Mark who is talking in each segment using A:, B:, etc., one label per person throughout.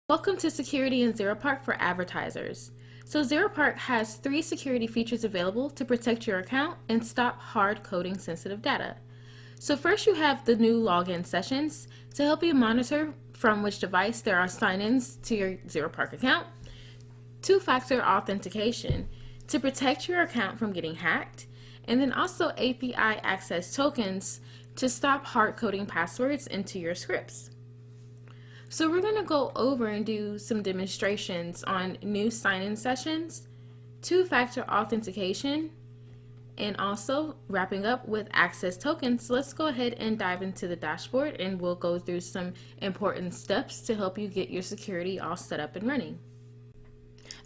A: Welcome to Security in Zeropark for Advertisers. So Zeropark has 3 security features available to protect your account and stop hard coding sensitive data. So first you have the new login sessions to help you monitor from which device there are sign-ins to your Zeropark account. Two-factor authentication to protect your account from getting hacked. And then also API access tokens to stop hard coding passwords into your scripts. So we're going to go over and do some demonstrations on new sign-in sessions, two-factor authentication, and also wrapping up with access tokens. So let's go ahead and dive into the dashboard and we'll go through some important steps to help you get your security all set up and running.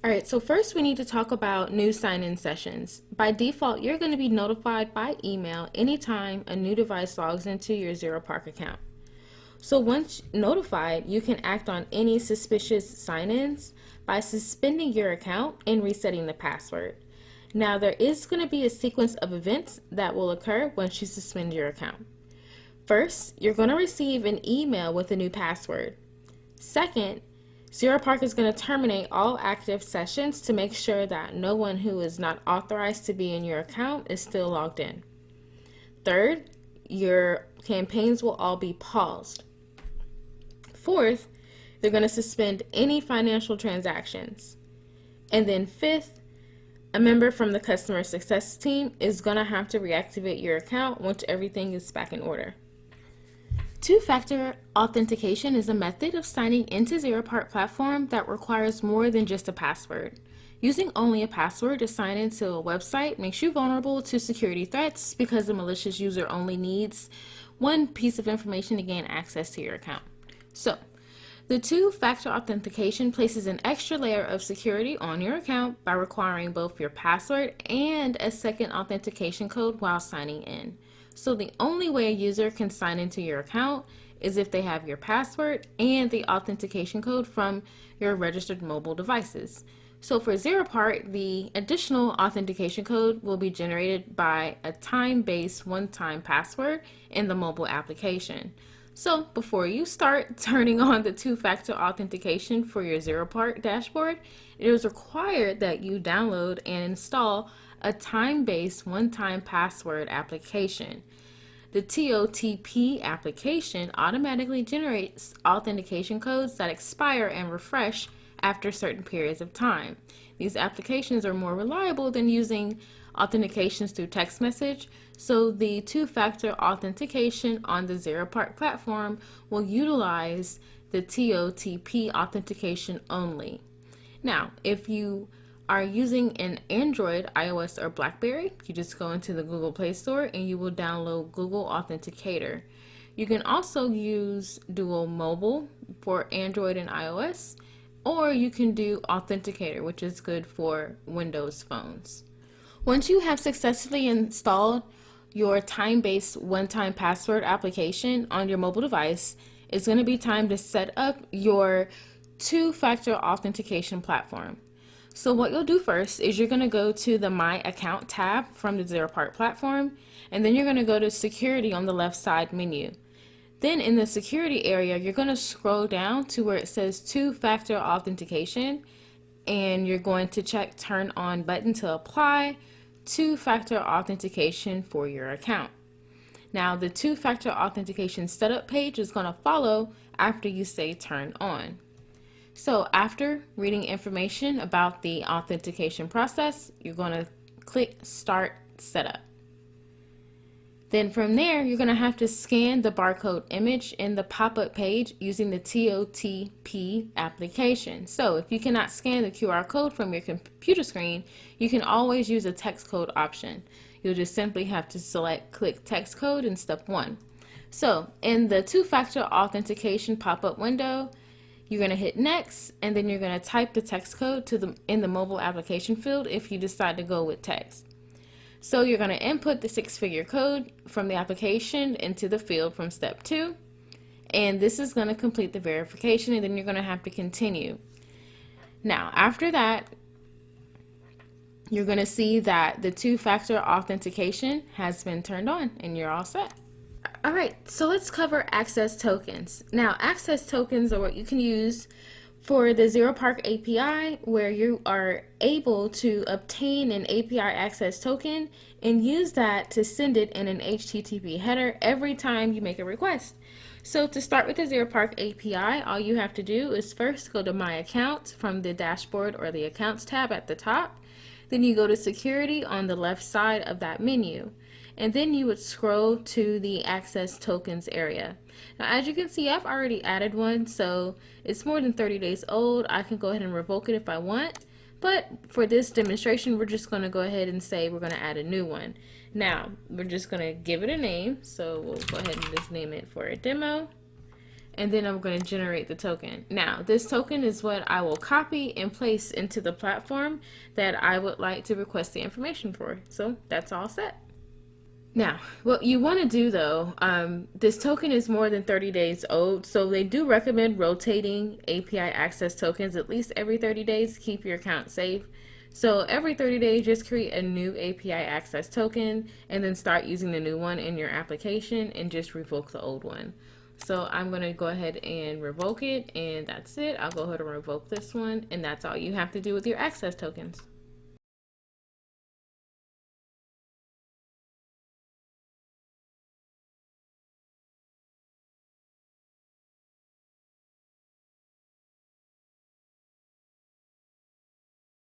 A: Alright, so first we need to talk about new sign-in sessions. By default, you're going to be notified by email anytime a new device logs into your Zeropark account. So once notified, you can act on any suspicious sign-ins by suspending your account and resetting the password. Now there is going to be a sequence of events that will occur once you suspend your account. First, you're going to receive an email with a new password. Second, Zeropark is going to terminate all active sessions to make sure that no one who is not authorized to be in your account is still logged in. Third, your campaigns will all be paused. Fourth, they're going to suspend any financial transactions. And then fifth, a member from the customer success team is going to have to reactivate your account once everything is back in order. Two-factor authentication is a method of signing into Zeropark platform that requires more than just a password. Using only a password to sign into a website makes you vulnerable to security threats because the malicious user only needs one piece of information to gain access to your account. So, the two-factor authentication places an extra layer of security on your account by requiring both your password and a second authentication code while signing in. So the only way a user can sign into your account is if they have your password and the authentication code from your registered mobile devices. So for Zeropark, the additional authentication code will be generated by a time-based one-time password in the mobile application. So before you start turning on the two-factor authentication for your Zeropark dashboard, it is required that you download and install a time-based one-time password application. The TOTP application automatically generates authentication codes that expire and refresh after certain periods of time. These applications are more reliable than using authentications through text message, so the two-factor authentication on the Zeropark platform will utilize the TOTP authentication only. Now, if you are using an Android, iOS, or BlackBerry, you just go into the Google Play Store and you will download Google Authenticator. You can also use Dual Mobile for Android and iOS, or you can do Authenticator, which is good for Windows phones. Once you have successfully installed your time-based one-time password application on your mobile device, it's going to be time to set up your two-factor authentication platform. So what you'll do first is you're going to go to the My Account tab from the Zeropark platform, and then you're going to go to Security on the left side menu. Then in the security area, you're going to scroll down to where it says two-factor authentication, and you're going to check Turn On button to apply two-factor authentication for your account. Now the two-factor authentication setup page is going to follow after you say Turn On. So after reading information about the authentication process, you're going to click Start Setup. Then from there, you're going to have to scan the barcode image in the pop-up page using the TOTP application. So if you cannot scan the QR code from your computer screen, you can always use a text code option. You'll just simply have to select Click Text Code in step 1. So in the two-factor authentication pop-up window, you're going to hit Next, and then you're going to type the text code in the mobile application field if you decide to go with text. So you're going to input the 6-figure code from the application into the field from step 2, and this is going to complete the verification, and then you're going to have to continue. Now after that, you're going to see that the two-factor authentication has been turned on and you're all set. Alright, so let's cover access tokens. Now, access tokens are what you can use For the Zeropark API, where you are able to obtain an API access token and use that to send it in an HTTP header every time you make a request. So to start with the Zeropark API, all you have to do is first go to My Account from the dashboard or the Accounts tab at the top. Then you go to Security on the left side of that menu. And then you would scroll to the Access Tokens area. Now, as you can see, I've already added one, so it's more than 30 days old. I can go ahead and revoke it if I want. But for this demonstration, we're just going to go ahead and say we're going to add a new one. Now, we're just going to give it a name. So we'll go ahead and just name it for a demo. And then I'm going to generate the token. Now, this token is what I will copy and place into the platform that I would like to request the information for. So that's all set. Now, what you want to do though, this token is more than 30 days old, so they do recommend rotating API access tokens at least every 30 days to keep your account safe. So every 30 days, just create a new API access token and then start using the new one in your application and just revoke the old one. So I'm going to go ahead and revoke it, and that's it. I'll go ahead and revoke this one, and that's all you have to do with your access tokens.